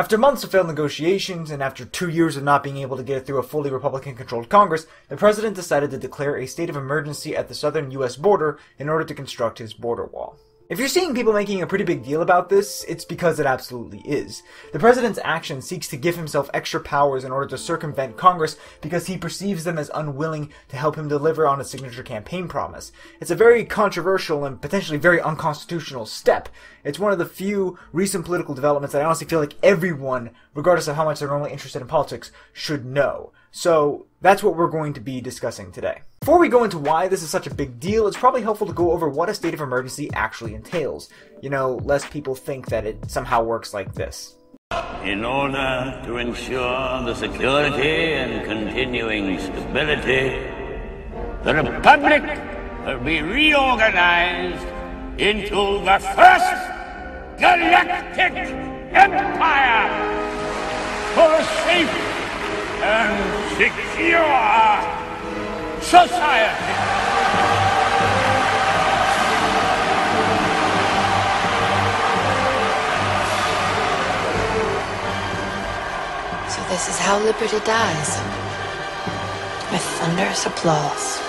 After months of failed negotiations, and after 2 years of not being able to get it through a fully Republican-controlled Congress, the president decided to declare a state of emergency at the southern U.S. border in order to construct his border wall. If you're seeing people making a pretty big deal about this, it's because it absolutely is. The president's action seeks to give himself extra powers in order to circumvent Congress because he perceives them as unwilling to help him deliver on a signature campaign promise. It's a very controversial and potentially very unconstitutional step. It's one of the few recent political developments that I honestly feel like everyone, regardless of how much they're normally interested in politics, should know. So that's what we're going to be discussing today. Before we go into why this is such a big deal, it's probably helpful to go over what a state of emergency actually entails. You know, lest people think that it somehow works like this. In order to ensure the security and continuing stability, the Republic will be reorganized into the first galactic empire for a safe and secure society. So this is how liberty dies, with thunderous applause.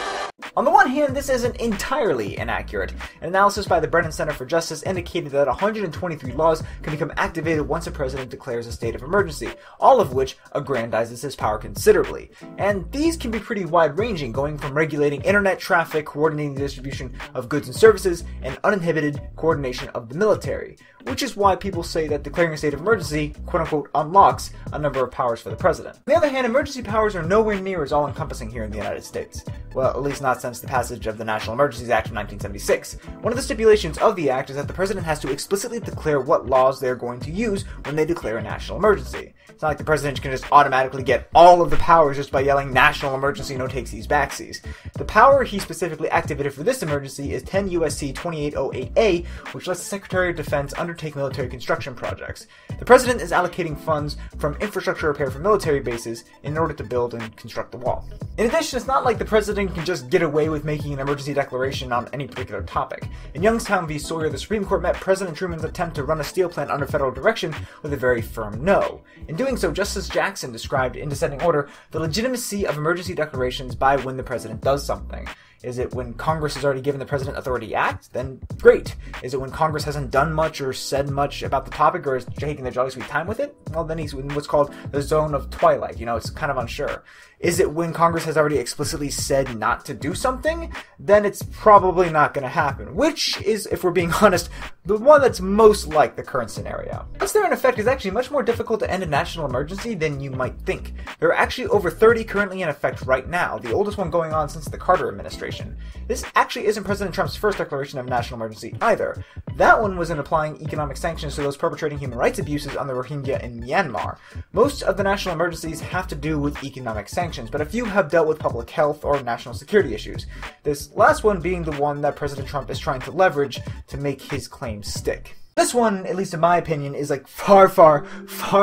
On the one hand, this isn't entirely inaccurate. An analysis by the Brennan Center for Justice indicated that 123 laws can become activated once a president declares a state of emergency, all of which aggrandizes his power considerably. And these can be pretty wide-ranging, going from regulating internet traffic, coordinating the distribution of goods and services, and uninhibited coordination of the military. Which is why people say that declaring a state of emergency, quote-unquote, unlocks a number of powers for the president. On the other hand, emergency powers are nowhere near as all-encompassing here in the United States. Well, at least not since the passage of the National Emergencies Act of 1976. One of the stipulations of the act is that the president has to explicitly declare what laws they're going to use when they declare a national emergency. It's not like the president can just automatically get all of the powers just by yelling national emergency, no takesies backsies. The power he specifically activated for this emergency is 10 U.S.C. 2808A, which lets the Secretary of Defense undertake military construction projects. The president is allocating funds from infrastructure repair for military bases in order to build and construct the wall. In addition, it's not like the president can just get away with making an emergency declaration on any particular topic. In Youngstown v. Sawyer, the Supreme Court met President Truman's attempt to run a steel plant under federal direction with a very firm no. In doing so, Justice Jackson described in descending order the legitimacy of emergency declarations by when the president does something. Is it when Congress has already given the president authority to act? Then great. Is it when Congress hasn't done much or said much about the topic or is taking their jolly sweet time with it? Well, then he's in what's called the zone of twilight. You know, it's kind of unsure. Is it when Congress has already explicitly said not to do something? Then it's probably not going to happen. Which is, if we're being honest, the one that's most like the current scenario. Once they're in effect, it's actually much more difficult to end a national emergency than you might think. There are actually over 30 currently in effect right now, the oldest one going on since the Carter administration. This actually isn't President Trump's first declaration of national emergency either. That one was in applying economic sanctions to those perpetrating human rights abuses on the Rohingya in Myanmar. Most of the national emergencies have to do with economic sanctions, but a few have dealt with public health or national security issues. This last one being the one that President Trump is trying to leverage to make his claims stick. This one, at least in my opinion, is like far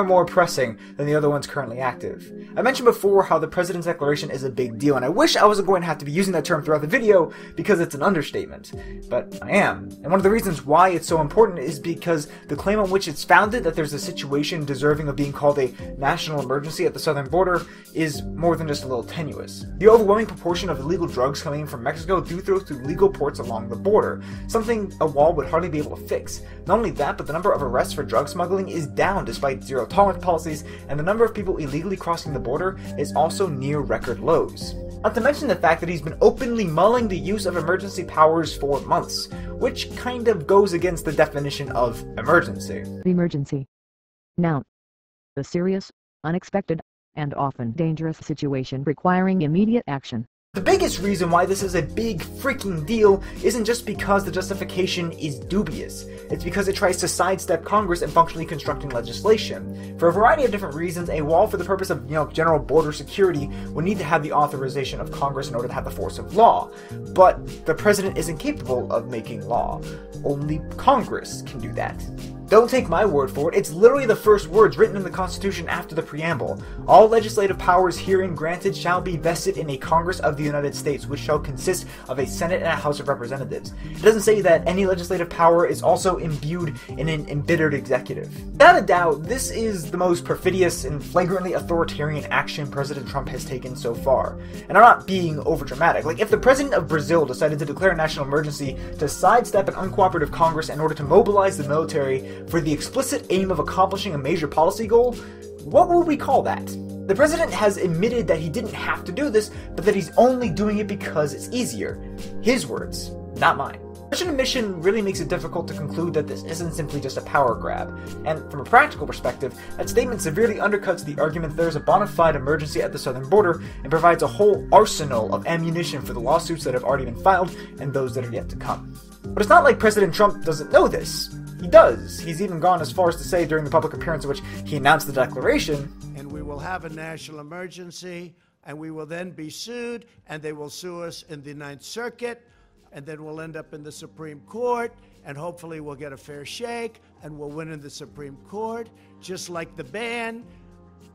more pressing than the other ones currently active. I mentioned before how the president's declaration is a big deal, and I wish I wasn't going to have to be using that term throughout the video because it's an understatement. But I am. And one of the reasons why it's so important is because the claim on which it's founded, that there's a situation deserving of being called a national emergency at the southern border, is more than just a little tenuous. The overwhelming proportion of illegal drugs coming in from Mexico do go through legal ports along the border, something a wall would hardly be able to fix. Not only that, but the number of arrests for drug smuggling is down despite zero-tolerance policies, and the number of people illegally crossing the border is also near record lows. Not to mention the fact that he's been openly mulling the use of emergency powers for months, which kind of goes against the definition of emergency. Emergency. Noun. A serious, unexpected, and often dangerous situation requiring immediate action. The biggest reason why this is a big freaking deal isn't just because the justification is dubious. It's because it tries to sidestep Congress in functionally constructing legislation. For a variety of different reasons, a wall for the purpose of, general border security would need to have the authorization of Congress in order to have the force of law. But the president isn't capable of making law. Only Congress can do that. Don't take my word for it, it's literally the first words written in the Constitution after the preamble. All legislative powers herein granted shall be vested in a Congress of the United States, which shall consist of a Senate and a House of Representatives. It doesn't say that any legislative power is also imbued in an embittered executive. Without a doubt, this is the most perfidious and flagrantly authoritarian action President Trump has taken so far. And I'm not being overdramatic. Like, if the president of Brazil decided to declare a national emergency to sidestep an uncooperative Congress in order to mobilize the military for the explicit aim of accomplishing a major policy goal, what would we call that? The president has admitted that he didn't have to do this, but that he's only doing it because it's easier. His words, not mine. Such an admission really makes it difficult to conclude that this isn't simply just a power grab, and from a practical perspective, that statement severely undercuts the argument that there's a bona fide emergency at the southern border and provides a whole arsenal of ammunition for the lawsuits that have already been filed and those that are yet to come. But it's not like President Trump doesn't know this. He does. He's even gone as far as to say during the public appearance in which he announced the declaration, "And we will have a national emergency, and we will then be sued, and they will sue us in the Ninth Circuit, and then we'll end up in the Supreme Court, and hopefully we'll get a fair shake, and we'll win in the Supreme Court, just like the ban."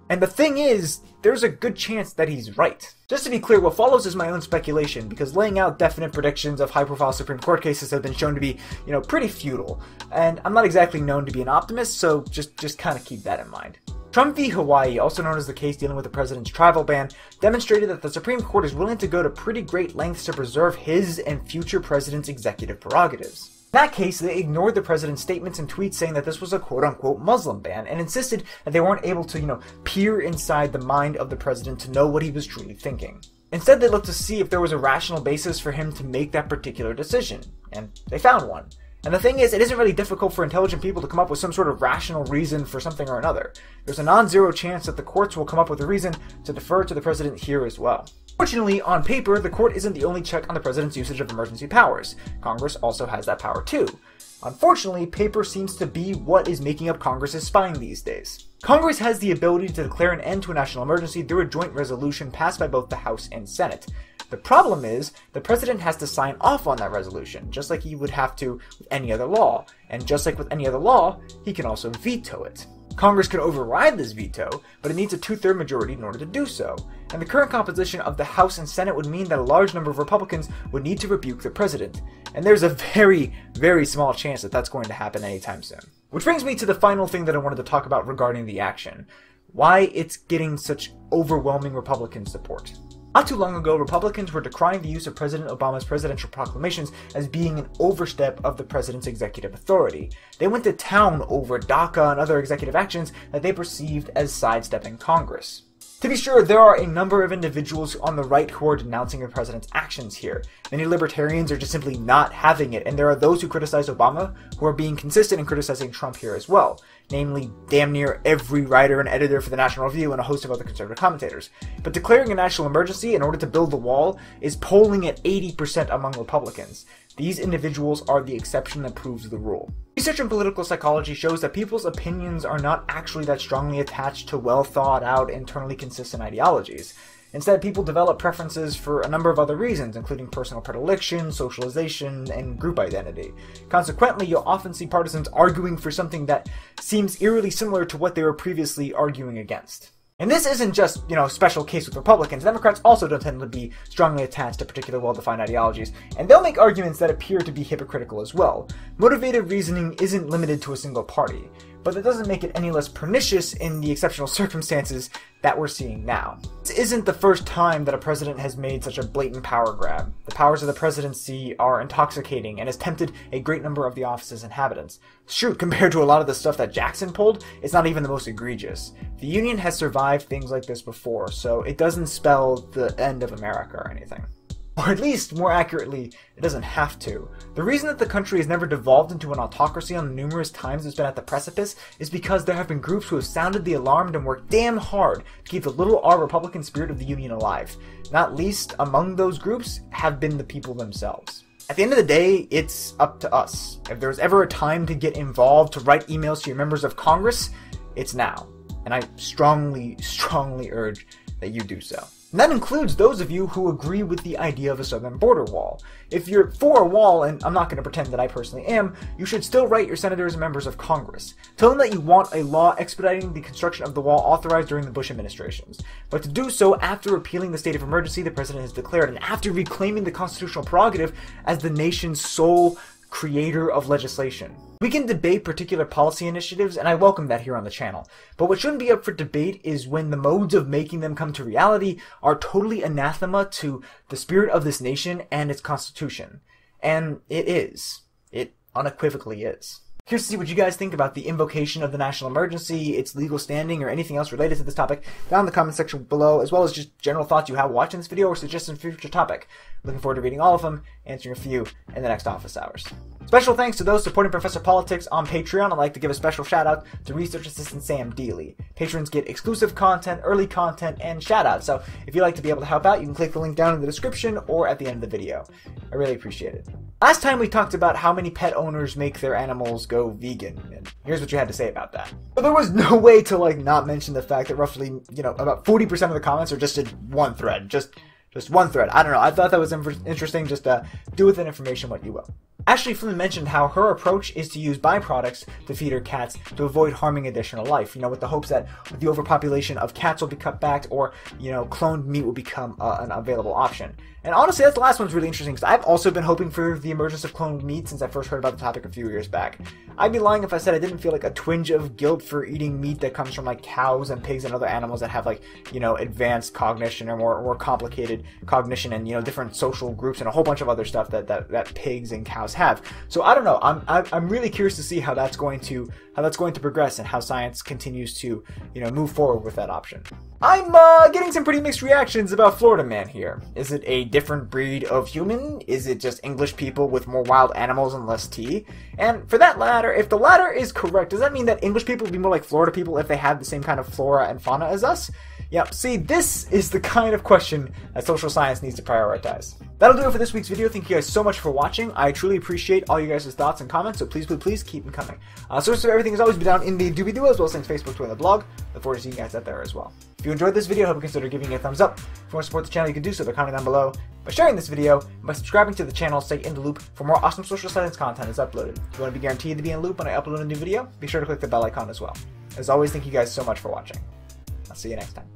And the thing is, there's a good chance that he's right. Just to be clear, what follows is my own speculation, because laying out definite predictions of high-profile Supreme Court cases have been shown to be, pretty futile. And I'm not exactly known to be an optimist, so just kind of keep that in mind. Trump v. Hawaii, also known as the case dealing with the president's travel ban, demonstrated that the Supreme Court is willing to go to pretty great lengths to preserve his and future presidents' executive prerogatives. In that case, they ignored the president's statements and tweets saying that this was a quote-unquote Muslim ban, and insisted that they weren't able to, peer inside the mind of the president to know what he was truly thinking. Instead, they looked to see if there was a rational basis for him to make that particular decision, and they found one. And the thing is, it isn't really difficult for intelligent people to come up with some sort of rational reason for something or another. There's a non-zero chance that the courts will come up with a reason to defer to the president here as well. Fortunately, on paper, the court isn't the only check on the president's usage of emergency powers. Congress also has that power too. Unfortunately, paper seems to be what is making up Congress's spine these days. Congress has the ability to declare an end to a national emergency through a joint resolution passed by both the House and Senate. The problem is, the president has to sign off on that resolution, just like he would have to with any other law. And just like with any other law, he can also veto it. Congress can override this veto, but it needs a two-thirds majority in order to do so. And the current composition of the House and Senate would mean that a large number of Republicans would need to rebuke the president. And there's a very, very small chance that that's going to happen anytime soon. Which brings me to the final thing that I wanted to talk about regarding the action. Why it's getting such overwhelming Republican support. Not too long ago, Republicans were decrying the use of President Obama's presidential proclamations as being an overstep of the president's executive authority. They went to town over DACA and other executive actions that they perceived as sidestepping Congress. To be sure, there are a number of individuals on the right who are denouncing the president's actions here. Many libertarians are just simply not having it, and there are those who criticize Obama who are being consistent in criticizing Trump here as well. Namely, damn near every writer and editor for the National Review and a host of other conservative commentators. But declaring a national emergency in order to build the wall is polling at 80% among Republicans. These individuals are the exception that proves the rule. Research in political psychology shows that people's opinions are not actually that strongly attached to well thought out, internally consistent ideologies. Instead, people develop preferences for a number of other reasons, including personal predilection, socialization, and group identity. Consequently, you'll often see partisans arguing for something that seems eerily similar to what they were previously arguing against. And this isn't just, a special case with Republicans. Democrats also don't tend to be strongly attached to particular well-defined ideologies, and they'll make arguments that appear to be hypocritical as well. Motivated reasoning isn't limited to a single party, but that doesn't make it any less pernicious in the exceptional circumstances that we're seeing now. This isn't the first time that a president has made such a blatant power grab. The powers of the presidency are intoxicating and has tempted a great number of the office's inhabitants. Shoot, compared to a lot of the stuff that Jackson pulled, it's not even the most egregious. The Union has survived things like this before, so it doesn't spell the end of America or anything. Or at least, more accurately, it doesn't have to. The reason that the country has never devolved into an autocracy on the numerous times it's been at the precipice is because there have been groups who have sounded the alarm and worked damn hard to keep the little r Republican spirit of the Union alive. Not least among those groups have been the people themselves. At the end of the day, it's up to us. If there's ever a time to get involved, to write emails to your members of Congress, it's now. And I strongly, strongly urge that you do so. And that includes those of you who agree with the idea of a southern border wall. If you're for a wall, and I'm not going to pretend that I personally am, you should still write your senators and members of Congress. Tell them that you want a law expediting the construction of the wall authorized during the Bush administrations. But to do so after repealing the state of emergency the president has declared, and after reclaiming the constitutional prerogative as the nation's sole creator of legislation. We can debate particular policy initiatives, and I welcome that here on the channel. But what shouldn't be up for debate is when the modes of making them come to reality are totally anathema to the spirit of this nation and its constitution. And it is. It unequivocally is. Curious to see what you guys think about the invocation of the national emergency, its legal standing, or anything else related to this topic down in the comment section below, as well as just general thoughts you have watching this video or suggestions for future topic. Looking forward to reading all of them, answering a few in the next office hours. Special thanks to those supporting Professor Politics on Patreon. I'd like to give a special shout out to Research Assistant Sam Deely. Patrons get exclusive content, early content, and shout outs. So if you'd like to be able to help out, you can click the link down in the description or at the end of the video. I really appreciate it. Last time we talked about how many pet owners make their animals go vegan, and here's what you had to say about that. But there was no way to not mention the fact that roughly, about 40% of the comments are just in one thread. Just one thread. I don't know. I thought that was interesting. Just do with that information what you will. Ashley Flynn mentioned how her approach is to use byproducts to feed her cats to avoid harming additional life, with the hopes that the overpopulation of cats will be cut back, or, cloned meat will become an available option. And honestly, that's the last one's really interesting, because I've also been hoping for the emergence of cloned meat since I first heard about the topic a few years back. I'd be lying if I said I didn't feel a twinge of guilt for eating meat that comes from cows and pigs and other animals that have advanced cognition or more complicated cognition and different social groups and a whole bunch of other stuff that pigs and cows have. So I don't know. I'm really curious to see how that's going to progress and how science continues to move forward with that option. I'm getting some pretty mixed reactions about Florida Man here. Is it a different breed of human? Is it just English people with more wild animals and less tea? And for that latter, if the latter is correct, does that mean that English people would be more like Florida people if they had the same kind of flora and fauna as us? Yeah, see, this is the kind of question that social science needs to prioritize. That'll do it for this week's video. Thank you guys so much for watching. I truly appreciate all you guys' thoughts and comments, so please keep them coming. Sources of everything has always been down in the doobie-doo, as well as links Facebook, Twitter, and the blog. Look forward to seeing you guys out there as well. If you enjoyed this video, I hope you consider giving it a thumbs up. If you want to support the channel, you can do so by commenting down below, by sharing this video, and by subscribing to the channel to stay in the loop for more awesome social science content as uploaded. If you want to be guaranteed to be in the loop when I upload a new video, be sure to click the bell icon as well. As always, thank you guys so much for watching. I'll see you next time.